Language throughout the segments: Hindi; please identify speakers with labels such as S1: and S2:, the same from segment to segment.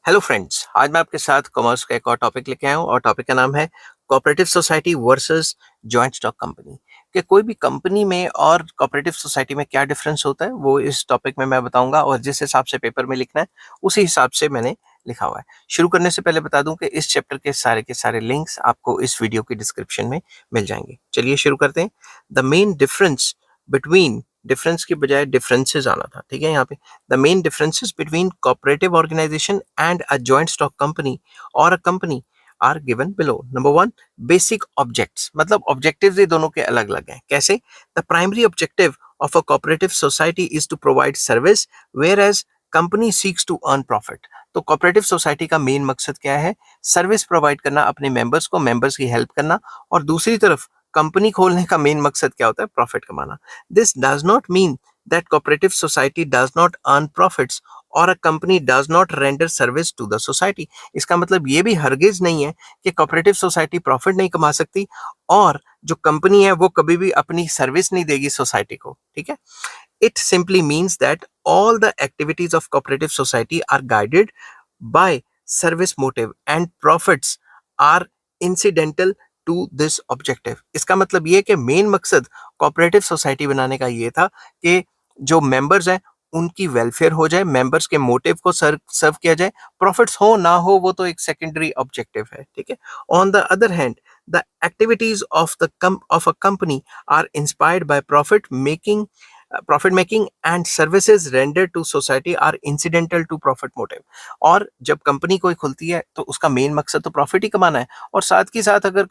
S1: हेलो फ्रेंड्स, आज मैं आपके साथ कॉमर्स का एक और टॉपिक लेके आया हूँ और टॉपिक का नाम है cooperative society versus joint stock company. कि कोई भी कंपनी में और कोऑपरेटिव सोसाइटी में क्या डिफरेंस होता है वो इस टॉपिक में मैं बताऊंगा और जिस हिसाब से पेपर में लिखना है उसी हिसाब से मैंने लिखा हुआ है। शुरू करने से पहले बता दूं कि इस चैप्टर के सारे लिंक्स आपको इस वीडियो की डिस्क्रिप्शन में मिल जाएंगे। चलिए शुरू करते हैं। The main difference between difference के बजाय डिफरेंसेस आना था, ठीक है। यहाँ पे the main differences between cooperative organization and a joint stock company or a company are given below. Number one, basic objects, मतलब objectives ये दोनों के अलग अलग हैं। कैसे? The primary objective of a cooperative society is to provide service, whereas company seeks to earn profit. तो कोऑपरेटिव सोसाइटी का मेन मकसद क्या है? सर्विस प्रोवाइड करना अपने मेंबर्स को, मेंबर्स की हेल्प करना। और दूसरी तरफ कंपनी खोलने का मेन मकसद क्या होता है? प्रॉफिट कमाना। This does not mean that cooperative society does not earn profits or a company does not render service to the society. इसका मतलब ये भी हरगिज नहीं है कि कोऑपरेटिव सोसाइटी प्रॉफिट नहीं कमा सकती और जो कंपनी है वो कभी भी अपनी सर्विस नहीं देगी सोसाइटी को, ठीक है। It simply means that all the activities of cooperative society are guided by service motive and profits are incidental to this objective. इसका मतलब ये कि मेन मकसद कोऑपरेटिव सोसाइटी बनाने का ये था कि जो मेंबर्स हैं उनकी वेलफेयर हो जाए, मेंबर्स के मोटिव को सर्व किया जाए। प्रॉफिट्स हो ना हो वो तो एक सेकेंडरी ऑब्जेक्टिव है, ठीक है। On the other hand the activities of a company are inspired by profit making and services rendered to society are incidental to profit motive. और जब कंपनी कोई खुलती है तो उसका मेन मकसद तो प्रॉफिट ही कमाना है और साथ ही साथ अगर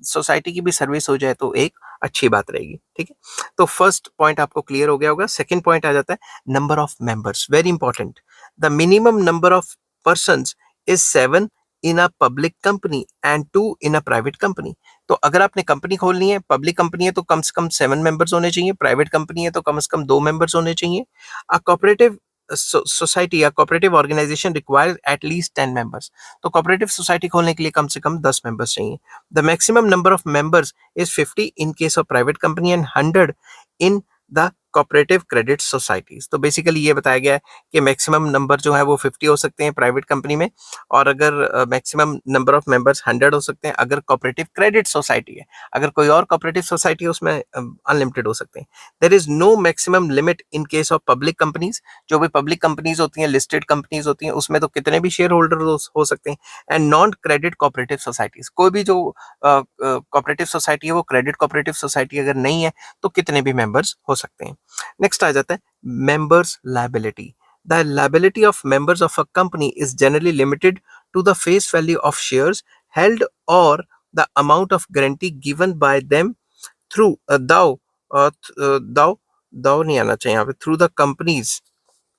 S1: सोसाइटी की भी सर्विस हो जाए तो एक अच्छी बात रहेगी, ठीक है। तो फर्स्ट पॉइंट आपको क्लियर हो गया होगा। सेकंड पॉइंट आ जाता है number of members, very important. The minimum number of persons is 7 in a public company and 2 in a private company. तो अगर आपने कंपनी खोलनी है, पब्लिक कंपनी है तो कम से कम 7 मेंबर्स होने चाहिए, प्राइवेट कंपनी है तो कम से कम 2 मेंबर्स होने चाहिए। अ कोऑपरेटिव सोसाइटी या cooperative organisation requires at least 10 members. तो कोऑपरेटिव सोसाइटी खोलने के लिए कम से कम 10 मेंबर्स चाहिए। The maximum number of members is 50 in case of private company and 100 in the cooperative credit societies. तो बेसिकली ये बताया गया है कि मैक्सिमम नंबर जो है वो 50 हो सकते हैं प्राइवेट कंपनी में और अगर मैक्सिमम नंबर ऑफ मेंबर्स 100 हो सकते हैं अगर कोऑपरेटिव क्रेडिट सोसाइटी है। अगर कोई और कोऑपरेटिव सोसाइटी है उसमें अनलिमिटेड हो सकते हैं। There is no maximum limit in case of public companies. जो भी पब्लिक कंपनीज होती हैं, लिस्टेड कंपनीज होती हैं, उसमें तो कितने भी शेयर होल्डर हो सकते हैं। And non credit cooperative societies, कोई भी जो कोऑपरेटिव सोसाइटी है वो क्रेडिट कोऑपरेटिव सोसाइटी अगर नहीं है तो कितने भी मेंबर्स हो सकते हैं। नेक्स्ट आ जाता है members liability. The liability of members of a company is generally limited to the face value of shares held or the amount of guarantee given by them through thou नहीं आना चाहिए यहाँ पे, through the companies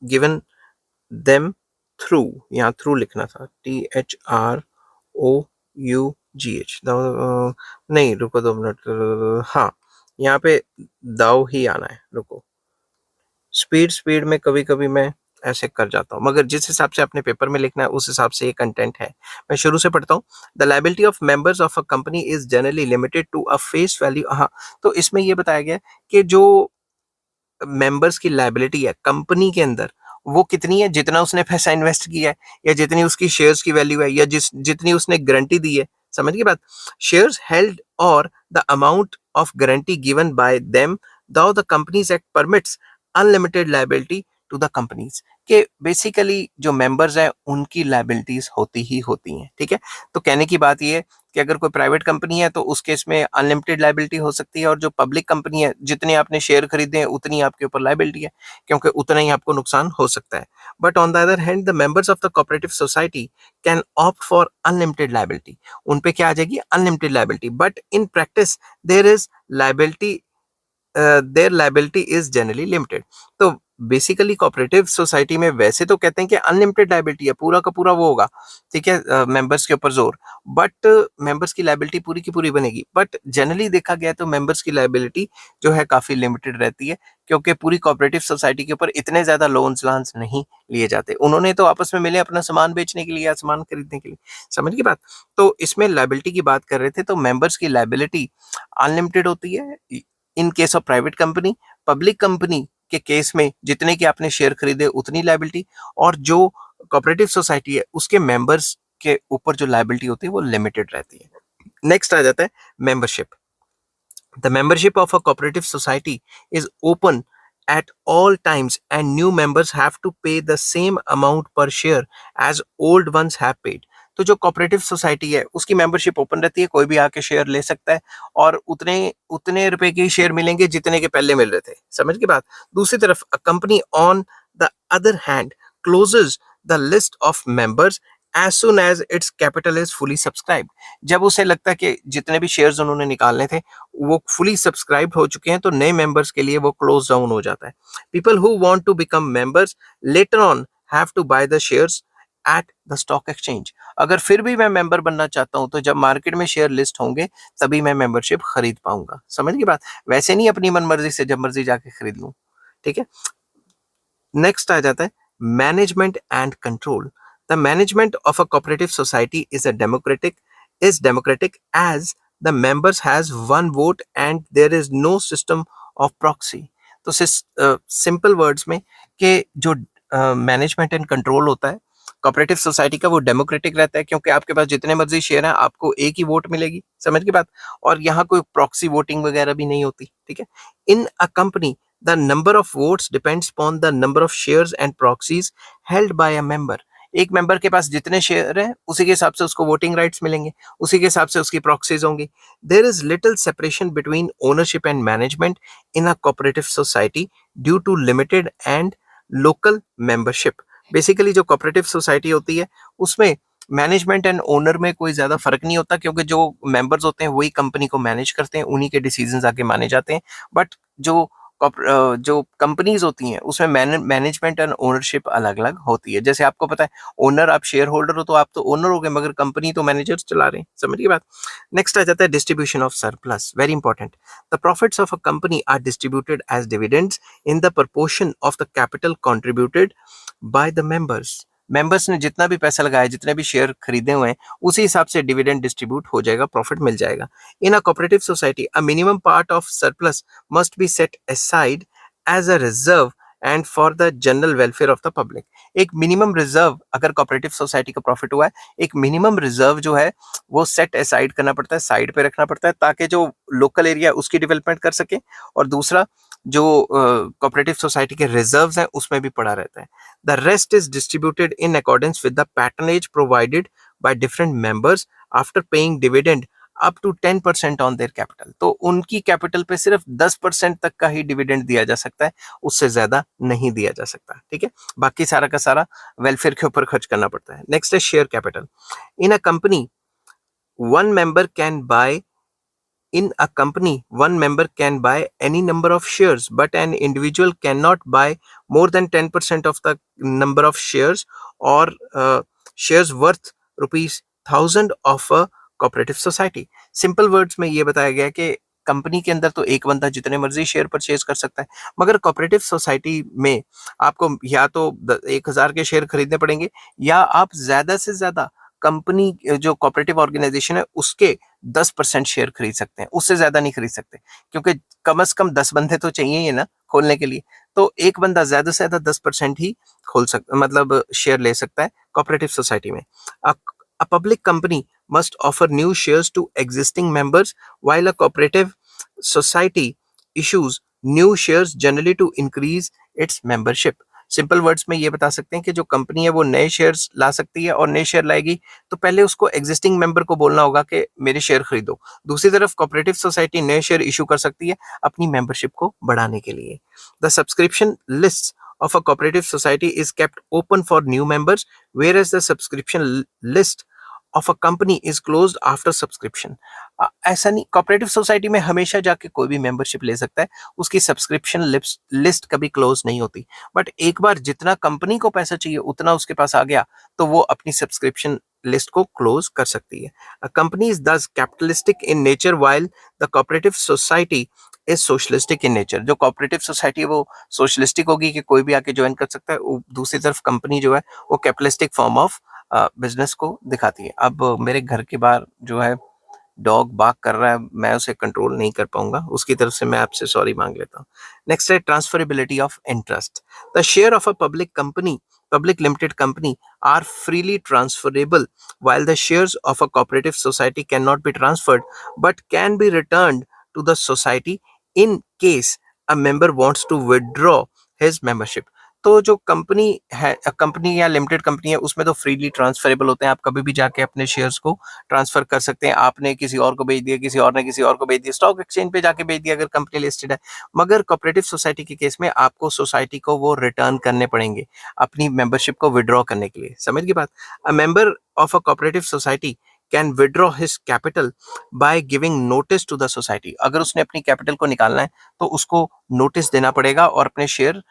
S1: given them through, यहाँ through लिखना था, THROUGH। नहीं, रुको 2 मिनट, हाँ यहाँ पे दाव ही आना है, रुको। स्पीड में कभी कभी मैं ऐसे कर जाता हूँ मगर जिस हिसाब से आपने पेपर में लिखना है उस हिसाब से ये कंटेंट है। मैं शुरू से पढ़ता हूँ। The liability of members of a company is generally limited to a face value. हाँ, तो इसमें ये बताया गया कि जो मेंबर्स की लायबिलिटी है कंपनी के अंदर वो कितनी है, जितना उसने पैसा इन्वेस्ट किया है या जितनी उसकी शेयर्स की वैल्यू है या जितनी उसने गारंटी दी है। समझ गए बात? शेयर्स हेल्ड और the amount of guarantee given by them to the companies act permits unlimited liability to the companies. के बेसिकली जो मेंबर्स हैं उनकी लायबिलिटीज होती ही होती हैं, ठीक है। तो कहने की बात ये है कि अगर कोई प्राइवेट कंपनी है तो उस केस में अनलिमिटेड लायबिलिटी हो सकती है और जो पब्लिक कंपनी है जितने आपने शेयर खरीदे हैं उतनी आपके ऊपर लायबिलिटी है क्योंकि उतना ही आपको नुकसान हो सकता है। But on the other hand the members of the cooperative society can opt for unlimited liability. उन पे क्या आ जाएगी? Unlimited liability. But in practice there is liability there liability is generally limited. तो बेसिकली कोऑपरेटिव सोसाइटी में वैसे तो कहते हैं कि अनलिमिटेड लायबिलिटी है, पूरा का पूरा वो होगा, ठीक है, मेंबर्स के ऊपर जोर। बट मेंबर्स की लायबिलिटी पूरी की पूरी बनेगी। बट जनरली देखा गया तो मेंबर्स की लायबिलिटी जो है काफी लिमिटेड रहती है क्योंकि पूरी कोऑपरेटिव सोसाइटी के ऊपर इतने ज्यादा लोन्स लान्स नहीं लिए जाते। उन्होंने तो आपस में मिले अपना सामान बेचने के लिए या सामान खरीदने के लिए। समझ की बात? तो इसमें लायबिलिटी की बात कर रहे थे तो मेंबर्स की लायबिलिटी अनलिमिटेड होती है इन case of private company. Public company के केस में जितने के आपने शेयर खरीदे उतनी लायबिलिटी और जो कोऑपरेटिव सोसाइटी है उसके मेंबर्स के ऊपर जो लायबिलिटी होती है वो लिमिटेड रहती है. नेक्स्ट आ जाता है membership. The membership of a cooperative society is open at all times and new members have to pay the same amount per share as old ones have paid. तो जो कोऑपरेटिव सोसाइटी है उसकी मेंबरशिप ओपन रहती है, कोई भी आके शेयर ले सकता है और उतने उतने रुपए के शेयर मिलेंगे जितने के पहले मिल रहे थे. समझ की बात. दूसरी तरफ a company on the other hand closes the list of members as soon as its capital is fully subscribe. जब उसे लगता है कि जितने भी शेयर्स उन्होंने निकालने थे वो फुली सब्सक्राइब हो चुके हैं तो नए मेंबर्स के लिए वो क्लोज डाउन हो जाता है. People who want to become members later on have to buy the shares at the stock exchange. अगर फिर भी मैं मेंबर बनना चाहता हूं तो जब मार्केट में शेयर लिस्ट होंगे तभी मैं मेंबरशिप खरीद पाऊंगा. समझ की बात. वैसे नहीं अपनी मन मर्जी से जब मर्जी जाके खरीद लूं. ठीक है. नेक्स्ट आ जाता है management and control. The management of a cooperative society is democratic as the members has one vote and there is no system of proxy. तो सिंपल वर्ड्स में कि जो मैनेजमेंट एंड कंट्रोल होता है कोऑपरेटिव सोसाइटी का वो डेमोक्रेटिक रहता है क्योंकि आपके पास जितने मर्जी शेयर हैं आपको एक ही वोट मिलेगी. समझ की बात. और यहाँ कोई प्रॉक्सी वोटिंग वगैरह भी नहीं होती. ठीक है. In a company the number of votes depends upon the number of shares and proxies held by a member. एक मेंबर के पास जितने शेयर हैं उसी के हिसाब से उसको वोटिंग राइट्स मिलेंगे, उसी के हिसाब से उसकी प्रॉक्सीज होंगी. There is little separation between ownership and management in a cooperative society due to limited and local membership. Basically जो कोऑपरेटिव सोसाइटी होती है उसमें मैनेजमेंट एंड ओनर में कोई ज्यादा फर्क नहीं होता क्योंकि जो मेंबर्स होते हैं वही कंपनी को मैनेज करते हैं, उन्हीं के डिसीजंस आगे माने जाते हैं. बट जो कंपनीज होती हैं उसमें मैनेजमेंट एंड ओनरशिप अलग अलग होती है. जैसे आपको पता है ओनर आप शेयर होल्डर हो तो आप तो ओनर हो गए मगर कंपनी तो मैनेजर्स चला रहे हैं. समझिए बात. नेक्स्ट आ जाता है distribution of surplus. Very important. The profits of a company are distributed as dividends in the proportion of the capital contributed by the members ने जितना भी पैसा लगाया, जितने भी शेयर खरीदे हुए हैं उसी हिसाब से डिविडेंड डिस्ट्रीब्यूट हो जाएगा, प्रॉफिट मिल जाएगा. In a cooperative society a minimum part of surplus must be set aside as a reserve and for the general welfare of the public. एक मिनिमम रिजर्व अगर कोऑपरेटिव सोसाइटी का प्रॉफिट हुआ है एक मिनिमम रिजर्व जो है वो सेट असाइड करना पड़ता है, साइड पे रखना पड़ता है ताकि जो लोकल एरिया उसकी डेवलपमेंट कर सके. और दूसरा जो कोऑपरेटिव सोसाइटी के रिजर्व्स हैं उसमें भी पड़ा रहता है. The rest is distributed in accordance with the patronage provided by different members after paying dividend up to 10% on their capital. तो उनकी कैपिटल पे सिर्फ 10% तक का ही डिविडेंड दिया जा सकता है, उससे ज्यादा नहीं दिया जा सकता. ठीक है. बाकी सारा का सारा वेलफेयर के ऊपर खर्च करना पड़ता है. नेक्स्ट है share capital. In a company one member can buy In a company, one member can buy any number of shares, but an individual cannot buy more than 10% of the number of shares or shares worth rupees 1000 of a cooperative society. Simple words में ये बताया गया कि कंपनी के अंदर तो एक बंदा जितने मर्जी शेयर परचेज कर सकता है मगर कोऑपरेटिव सोसाइटी में आपको या तो 1000 के शेयर खरीदने पड़ेंगे या आप ज्यादा से ज्यादा कंपनी जो कोऑपरेटिव ऑर्गेनाइजेशन है उसके 10% शेयर खरीद सकते हैं, उससे ज्यादा नहीं खरीद सकते क्योंकि कम से कम 10 बंदे तो चाहिए ही ना खोलने के लिए. तो एक बंदा ज्यादा से ज्यादा 10% ही खोल सकता मतलब शेयर ले सकता है कोऑपरेटिव सोसाइटी में. A public company must offer new shares to existing members while a cooperative society issues new shares generally to increase its membership. Simple words में ये बता सकते हैं कि जो कंपनी है वो नए शेयर्स ला सकती है और नए शेयर लाएगी तो पहले उसको एग्जिस्टिंग मेंबर को बोलना होगा कि मेरे शेयर खरीदो. दूसरी तरफ कोऑपरेटिव सोसाइटी नए शेयर इशू कर सकती है अपनी मेंबरशिप को बढ़ाने के लिए. The subscription list of a cooperative society is kept open for new members whereas the subscription list of a company is closed after subscription. ऐसा नहीं, कोऑपरेटिव सोसाइटी में हमेशा जाके कोई भी मेंबरशिप ले सकता है, उसकी सब्सक्रिप्शन लिस्ट कभी क्लोज नहीं होती. बट एक बार जितना कंपनी को पैसा चाहिए उतना उसके पास आ गया तो वो अपनी सब्सक्रिप्शन लिस्ट को क्लोज कर सकती है. A company is thus capitalistic in nature while the cooperative society is socialistic in nature. जो कोऑपरेटिव सोसाइटी है वो सोशलिस्टिक होगी कि कोई भी आके ज्वाइन कर सकता है. दूसरी तरफ कंपनी जो है वो कैपिटलिस्टिक फॉर्म ऑफ बिजनेस को दिखाती है. अब मेरे घर के बाहर जो है डॉग बाक कर रहा है, मैं उसे कंट्रोल नहीं कर पाऊंगा, उसकी तरफ से मैं आपसे सॉरी मांग लेता हूँ. नेक्स्ट है transferability of interest. The share of a public company public limited company are freely transferable, while the shares of a cooperative society cannot be transferred but can be returned to the society in case a member wants to withdraw his membership. तो जो कंपनी है, कंपनी या लिमिटेड कंपनी है, उसमें तो फ्रीली ट्रांसफरेबल होते हैं, आप कभी भी जाके अपने शेयर्स को ट्रांसफर कर सकते हैं। आपने किसी और को बेच दिया, किसी और ने किसी और को बेच दिया, स्टॉक एक्सचेंज पे जाके बेच दिया अगर कंपनी लिस्टेड है। मगर कोऑपरेटिव सोसाइटी के केस में आपको सोसाइटी को वो रिटर्न करने पड़ेंगे अपनी मेंबरशिप को विड्रॉ करने के लिए। समझ गई बात? A member of a cooperative society can withdraw his capital by giving notice to the society. अगर उसने अपनी कैपिटल को निकालना है तो उसको नोटिस देना पड़ेगा और अपने शेयर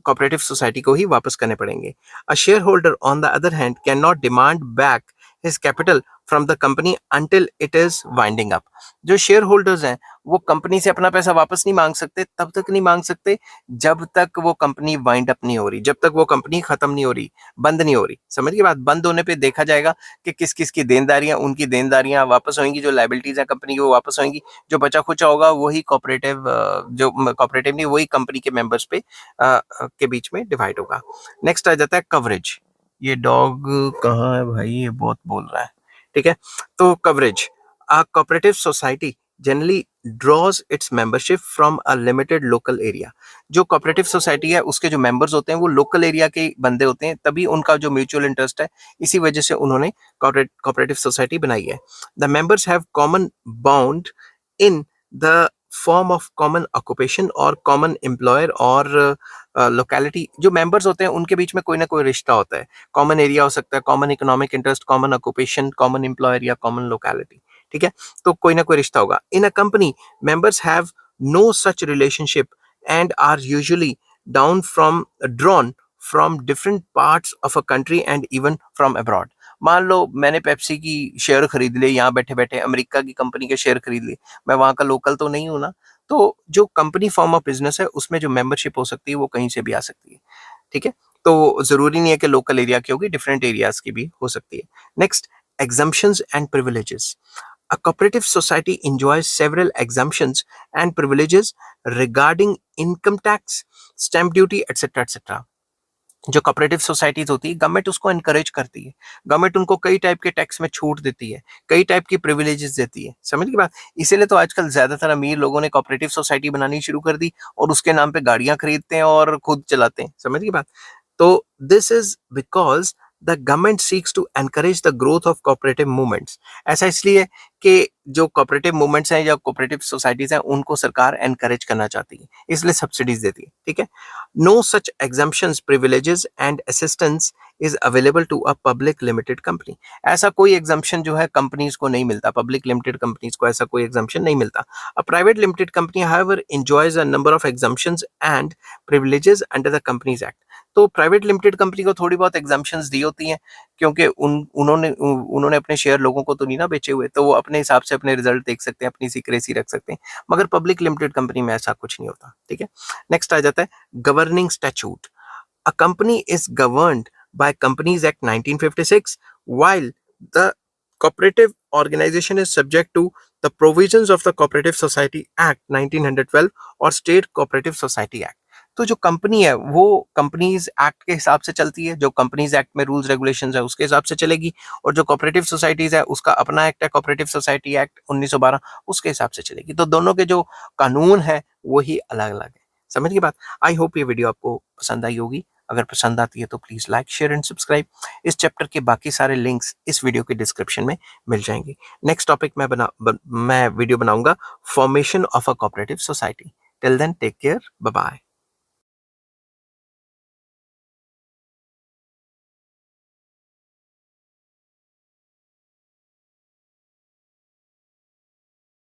S1: कोऑपरेटिव सोसाइटी को ही वापस करने पड़ेंगे। A share holder on the other hand can not demand back his capital from the company until it is winding up. जो शेयर होल्डर्स हैं वो कंपनी से अपना पैसा वापस नहीं मांग सकते, तब तक नहीं मांग सकते जब तक वो कंपनी वाइंड अप नहीं हो रही, जब तक वो कंपनी खत्म नहीं हो रही, बंद नहीं हो रही। समझ के बाद बंद होने पे देखा जाएगा कि किस किस की देनदारियां, उनकी देनदारियां वापस होंगी, जो लाइबिलिटीज है कंपनी की वो वापस होंगी, जो बचा खुचा होगा वही कोऑपरेटिव, जो कोऑपरेटिव नहीं वही कंपनी के मेंबर्स पे के बीच में डिवाइड होगा। नेक्स्ट आ जाता है कवरेज। ये डॉग कहाँ है भाई, ये बहुत बोल रहा है। ठीक है, तो coverage, a cooperative society generally draws its membership from a limited local area. जो कोऑपरेटिव सोसाइटी है उसके जो मेंबर्स होते हैं वो लोकल एरिया के बंदे होते हैं, तभी उनका जो म्यूचुअल इंटरेस्ट है, इसी वजह से उन्होंने कोऑपरेटिव सोसाइटी बनाई है। The members have common bound in the form of common occupation और कॉमन एम्प्लॉयर और लोकेलिटी। जो मेंबर्स होते हैं उनके बीच में कोई ना कोई रिश्ता होता है, कॉमन एरिया हो सकता है, common economic interest, common occupation, common employer या कॉमन लोकेलिटी। ठीक है, तो कोई ना कोई रिश्ता होगा। In a company members have no such relationship and are usually down from drawn from different parts of a country and even from abroad. मान लो मैंने पेप्सी की शेयर खरीद लिए, यहाँ बैठे बैठे अमेरिका की कंपनी के शेयर खरीद लिए, मैं वहां का लोकल तो नहीं हूं ना। तो जो कंपनी फॉर्म ऑफ बिजनेस है उसमें जो मेंबरशिप हो सकती है वो कहीं से भी आ सकती है। ठीक है, तो जरूरी नहीं है कि लोकल एरिया की होगी, डिफरेंट एरियाज की भी हो सकती है। Next, exemptions and privileges. A cooperative society enjoys several exemptions and privileges regarding income tax, stamp duty, etc. etc. जो कोऑपरेटिव सोसाइटीज होती है गवर्नमेंट उसको एनकरेज करती है, गवर्नमेंट उनको कई टाइप के टैक्स में छूट देती है, कई टाइप की प्रिविलेजेस देती है। समझ की बात? इसीलिए तो आजकल ज्यादातर अमीर लोगों ने कोऑपरेटिव सोसाइटी बनानी शुरू कर दी और उसके नाम पे गाड़ियां खरीदते हैं और खुद चलाते हैं। समझ की बात? तो this is because the government seeks to encourage the growth of cooperative movements. ऐसा इसलिए कि जो कोऑपरेटिव मूवमेंट्स हैं या कोऑपरेटिव सोसाइटीज हैं उनको सरकार एनकरेज करना चाहती है, इसलिए सब्सिडीज देती है। ठीक है, no such exemptions, privileges and assistance is available to a public limited company. ऐसा कोई एग्जम्पशन जो है कंपनीज को नहीं मिलता, पब्लिक लिमिटेड कंपनीज को ऐसा कोई एग्जम्पशन नहीं मिलता। A private limited company however enjoys a number of exemptions and privileges under the companies act. तो प्राइवेट लिमिटेड कंपनी को थोड़ी बहुत एग्जम्पशंस दी होती हैं क्योंकि उन्होंने अपने शेयर लोगों को तो नहीं ना बेचे हुए, तो वो अपने हिसाब से अपने रिजल्ट देख सकते हैं, अपनी सीक्रेसी रख सकते हैं। मगर पब्लिक लिमिटेड कंपनी में ऐसा कुछ नहीं होता। ठीक है, नेक्स्ट आ जाता है governing statute. A company is governed by companies act 1956 while the cooperative organization is subject to the provisions of the Cooperative Society Act 1912 और State Cooperative Society Act। तो जो कंपनी है वो कंपनीज एक्ट के हिसाब से चलती है, जो कंपनीज एक्ट में रूल्स रेगुलेशंस है उसके हिसाब से चलेगी, और जो कोऑपरेटिव सोसाइटीज है उसका अपना एक्ट है, कोऑपरेटिव सोसाइटी एक्ट 1912, उसके हिसाब से चलेगी। तो दोनों के जो कानून है वही अलग अलग है। समझ की बात? आई होप ये वीडियो आपको पसंद आई होगी। अगर पसंद आती है तो please like, share and subscribe. इस चैप्टर के बाकी सारे लिंक्स इस वीडियो के डिस्क्रिप्शन में मिल जाएंगे। नेक्स्ट टॉपिक मैं वीडियो बनाऊंगा formation of a cooperative society. Till then take care, bye bye.